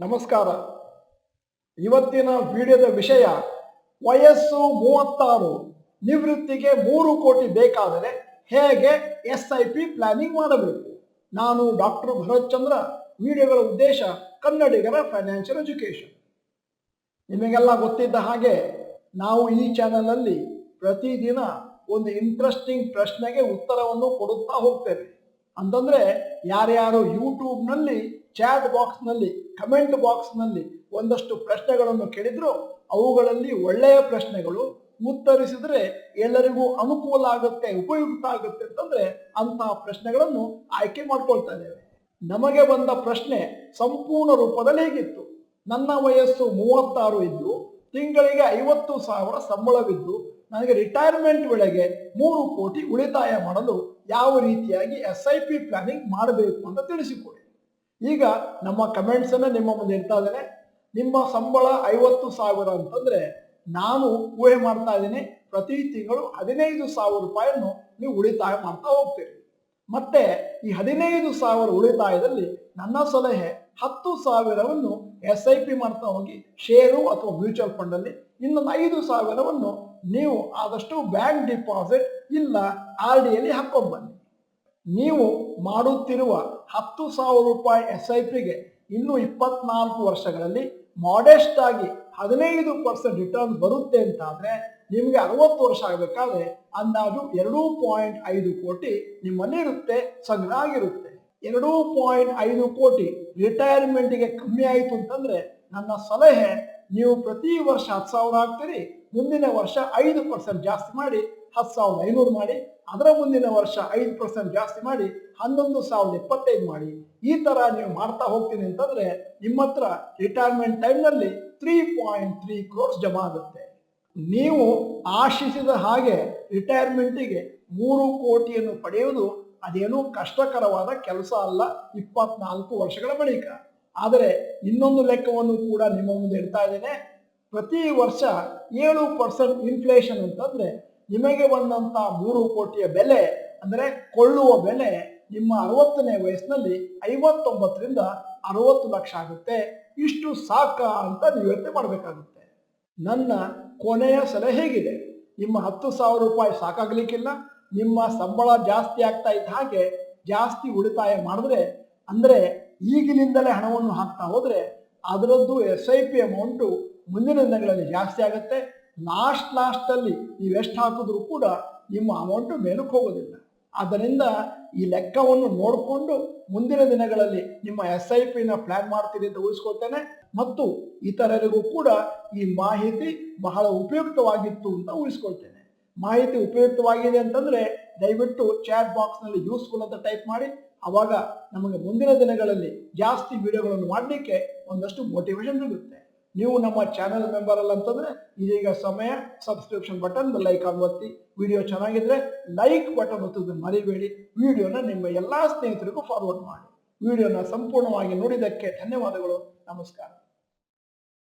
ನಮಸ್ಕಾರ. ಇವತ್ತಿನ ವಿಡಿಯೋದ ವಿಷಯ ವಯಸ್ಸು 36, ನಿವೃತ್ತಿಗೆ 3 ಕೋಟಿ ಬೇಕಾದರೆ ಹೇಗೆ SIP ಪ್ಲಾನಿಂಗ್ ಮಾಡಬೇಕು. ನಾನು ಡಾಕ್ಟರ್ ಭರತ್ ಚಂದ್ರ. ವಿಡಿಯೋಗಳ ಉದ್ದೇಶ ಕನ್ನಡಿಗರ ಫೈನಾನ್ಷಿಯಲ್ ಎಜುಕೇಶನ್. ನಿಮಗೆಲ್ಲ ಗೊತ್ತಿದ್ದ ಹಾಗೆ ನಾವು ಈ ಚಾನಲಲ್ಲಿ ಪ್ರತಿದಿನ ಒಂದು ಇಂಟ್ರೆಸ್ಟಿಂಗ್ ಪ್ರಶ್ನೆಗೆ ಉತ್ತರವನ್ನು ಕೊಡುತ್ತಾ ಹೋಗ್ತೇವೆ. ಅಂತಂದ್ರೆ ಯಾರ್ಯಾರು ಯೂಟ್ಯೂಬ್ನಲ್ಲಿ ಚಾಟ್ ಬಾಕ್ಸ್ನಲ್ಲಿ ಕಮೆಂಟ್ ಬಾಕ್ಸ್ನಲ್ಲಿ ಒಂದಷ್ಟು ಪ್ರಶ್ನೆಗಳನ್ನು ಕೇಳಿದ್ರು ಅವುಗಳಲ್ಲಿ ಒಳ್ಳೆಯ ಪ್ರಶ್ನೆಗಳು ಉತ್ತರಿಸಿದ್ರೆ ಎಲ್ಲರಿಗೂ ಅನುಕೂಲ ಆಗುತ್ತೆ, ಉಪಯುಕ್ತ ಆಗುತ್ತೆ ಅಂತಂದ್ರೆ ಅಂತಹ ಪ್ರಶ್ನೆಗಳನ್ನು ಆಯ್ಕೆ ಮಾಡ್ಕೊಳ್ತಾ ಇದ್ದೇವೆ. ನಮಗೆ ಬಂದ ಪ್ರಶ್ನೆ ಸಂಪೂರ್ಣ ರೂಪದಲ್ಲಿ ಹೇಗಿತ್ತು. ನನ್ನ ವಯಸ್ಸು 36 ಇದ್ದು ತಿಂಗಳಿಗೆ 50,000 ಸಂಬಳವಿದ್ದು ನನಗೆ ರಿಟೈರ್ಮೆಂಟ್ ವೇಳೆಗೆ 3 ಕೋಟಿ ಉಳಿತಾಯ ಮಾಡಲು ಯಾವ ರೀತಿಯಾಗಿ SIP ಪ್ಲಾನಿಂಗ್ ಮಾಡಬೇಕು ಅಂತ ತಿಳಿಸಿಕೊಡಿ. ಈಗ ನಮ್ಮ ಕಮೆಂಟ್ಸ್ ಅನ್ನ ನಿಮ್ಮ ಮುಂದೆ ಇಡ್ತಾ ಇದ್ದೇನೆ. ನಿಮ್ಮ ಸಂಬಳ 50,000 ಅಂತಂದ್ರೆ ನಾನು ಊಹೆ ಮಾಡ್ತಾ ಇದ್ದೀನಿ ಪ್ರತಿ ತಿಂಗಳು 15,000 ರೂಪಾಯಿಯನ್ನು ನೀವು ಉಳಿತಾಯ ಮಾಡ್ತಾ ಹೋಗ್ತೀರಿ. ಮತ್ತೆ ಈ 15,000 ಉಳಿತಾಯದಲ್ಲಿ ನನ್ನ ಸಲಹೆ 10,000ವನ್ನು SIP ಮಾಡ್ತಾ ಹೋಗಿ ಶೇರು ಅಥವಾ ಮ್ಯೂಚುವಲ್ ಫಂಡ್ ಅಲ್ಲಿ, ಇನ್ನೊಂದು 5,000ವನ್ನು ನೀವು ಆದಷ್ಟು ಬ್ಯಾಂಕ್ ಡಿಪಾಸಿಟ್ ಇಲ್ಲ RD ಯಲ್ಲಿ ಹಾಕೊಂಡ್ಬನ್ನಿ. ನೀವು ಮಾಡುತ್ತಿರುವ 10,000 ರೂಪಾಯಿ SIPಗೆ ಇನ್ನು 24 ವರ್ಷಗಳಲ್ಲಿ ಮಾಡೆಸ್ಟ್ ಆಗಿ 15% ರಿಟರ್ನ್ ಬರುತ್ತೆ ಅಂತಾದ್ರೆ ನಿಮಗೆ 60 ವರ್ಷ ಆಗಬೇಕಾದ್ರೆ ಅಂದಾಜು 2.5 ಕೋಟಿ ನಿಮ್ಮಲ್ಲಿ ಇರುತ್ತೆ, ಸಂಗ್ರಹ ಆಗಿರುತ್ತೆ. 2.5 ಕೋಟಿ ರಿಟೈರ್ಮೆಂಟ್ಗೆ ಕಮ್ಮಿ ಆಯಿತು ಅಂತಂದ್ರೆ ನನ್ನ ಸಲಹೆ ನೀವು ಪ್ರತಿ ವರ್ಷ 10,000 ಹಾಕ್ತೀರಿ, ಮುಂದಿನ ವರ್ಷ 5% ಜಾಸ್ತಿ ಮಾಡಿ 10,500 ಮಾಡಿ, ಅದರ ಮುಂದಿನ ವರ್ಷ 5% ಜಾಸ್ತಿ ಮಾಡಿ 11,025 ಮಾಡಿ. ಈ ತರ ನೀವು ಮಾಡ್ತಾ ಹೋಗ್ತೀನಿ ಅಂತಂದ್ರೆ ನಿಮ್ಮ ಹತ್ರ ರಿಟೈರ್ಮೆಂಟ್ ಟೈಮ್ನಲ್ಲಿ 3.3 crores ಜಮಾ ಆಗುತ್ತೆ. ನೀವು ಆಶಿಸಿದ ಹಾಗೆ ರಿಟೈರ್ಮೆಂಟಿಗೆ 3 ಕೋಟಿಯನ್ನು ಪಡೆಯುವುದು ಅದೇನೂ ಕಷ್ಟಕರವಾದ ಕೆಲಸ ಅಲ್ಲ 24 ವರ್ಷಗಳ ಬಳಿಕ. ಆದರೆ ಇನ್ನೊಂದು ಲೆಕ್ಕವನ್ನು ಕೂಡ ನಿಮ್ಮ ಮುಂದೆ ಇಡ್ತಾ ಇದ್ದೇನೆ. ಪ್ರತಿ ವರ್ಷ 7% ಇನ್ಫ್ಲೇಷನ್ ಅಂತಂದ್ರೆ ನಿಮಗೆ ಬಂದಂತ 3 ಕೋಟಿಯ ಬೆಲೆ ಅಂದ್ರೆ ಕೊಳ್ಳುವ ಬೆಲೆ ನಿಮ್ಮ 60ನೇ ವಯಸ್ಸಿನಲ್ಲಿ 59ರಿಂದ 60 ಲಕ್ಷ ಆಗುತ್ತೆ. ಇಷ್ಟು ಸಾಕ ಅಂತ ನೀವು ಯೋಚನೆ ಮಾಡಬೇಕಾಗುತ್ತೆ. ನನ್ನ ಕೊನೆಯ ಸಲಹೆ ಹೇಗಿದೆ, ನಿಮ್ಮ 10,000 ರೂಪಾಯಿ ಸಾಕಾಗ್ಲಿಕ್ಕಿಲ್ಲ. ನಿಮ್ಮ ಸಂಬಳ ಜಾಸ್ತಿ ಆಗ್ತಾ ಇದ್ದ ಹಾಗೆ ಜಾಸ್ತಿ ಉಳಿತಾಯ ಮಾಡಿದ್ರೆ, ಅಂದ್ರೆ ಈಗಿನಿಂದಲೇ ಹಣವನ್ನು ಹಾಕ್ತಾ ಹೋದ್ರೆ ಅದರದ್ದು SIP ಅಮೌಂಟು ಮುಂದಿನ ದಿನಗಳಲ್ಲಿ ಜಾಸ್ತಿ ಆಗುತ್ತೆ. ಲಾಸ್ಟ್ ಅಲ್ಲಿ ನೀವು ಎಷ್ಟು ಹಾಕಿದ್ರು ಕೂಡ ನಿಮ್ಮ ಅಮೌಂಟು ಮೇಲಕ್ಕೆ ಹೋಗೋದಿಲ್ಲ. ಆದ್ದರಿಂದ ಈ ಲೆಕ್ಕವನ್ನು ನೋಡಿಕೊಂಡು ಮುಂದಿನ ದಿನಗಳಲ್ಲಿ ನಿಮ್ಮ SIPನ ಪ್ಲಾನ್ ಮಾಡ್ತೀರಿ ಅಂತ ಉಳಿಸ್ಕೊಳ್ತೇನೆ. ಮತ್ತು ಇತರರಿಗೂ ಕೂಡ ಈ ಮಾಹಿತಿ ಬಹಳ ಉಪಯುಕ್ತವಾಗಿತ್ತು ಅಂತ ಉಳಿಸ್ಕೊಳ್ತೇನೆ. ಮಾಹಿತಿ ಉಪಯುಕ್ತವಾಗಿದೆ ಅಂತಂದ್ರೆ ದಯವಿಟ್ಟು ಚಾಟ್ ಬಾಕ್ಸ್ನಲ್ಲಿ ಯೂಸ್ಫುಲ್ ಅಂತ ಟೈಪ್ ಮಾಡಿ. ಆವಾಗ ನಮಗೆ ಮುಂದಿನ ದಿನಗಳಲ್ಲಿ ಜಾಸ್ತಿ ವಿಡಿಯೋಗಳನ್ನು ಮಾಡಲಿಕ್ಕೆ ಒಂದಷ್ಟು ಮೋಟಿವೇಶನ್ ಸಿಗುತ್ತೆ. ನೀವು ನಮ್ಮ ಚಾನೆಲ್ ಮೆಂಬರ್ ಅಲ್ಲ ಅಂತಂದ್ರೆ ಇದೀಗ ಸಮಯ, ಸಬ್ಸ್ಕ್ರಿಪ್ಷನ್ ಬಟನ್ ಬೆಲ್ ಐಕಾನ್ ಒತ್ತಿ. ವಿಡಿಯೋ ಚೆನ್ನಾಗಿದ್ರೆ ಲೈಕ್ ಬಟನ್ ಒತ್ತೋದನ್ನು ಮರಿಬೇಡಿ. ವಿಡಿಯೋನ ನಿಮ್ಮ ಎಲ್ಲಾ ಸ್ನೇಹಿತರಿಗೂ ಫಾರ್ವರ್ಡ್ ಮಾಡಿ. ವಿಡಿಯೋನ ಸಂಪೂರ್ಣವಾಗಿ ನೋಡಿದ್ದಕ್ಕೆ ಧನ್ಯವಾದಗಳು. ನಮಸ್ಕಾರ.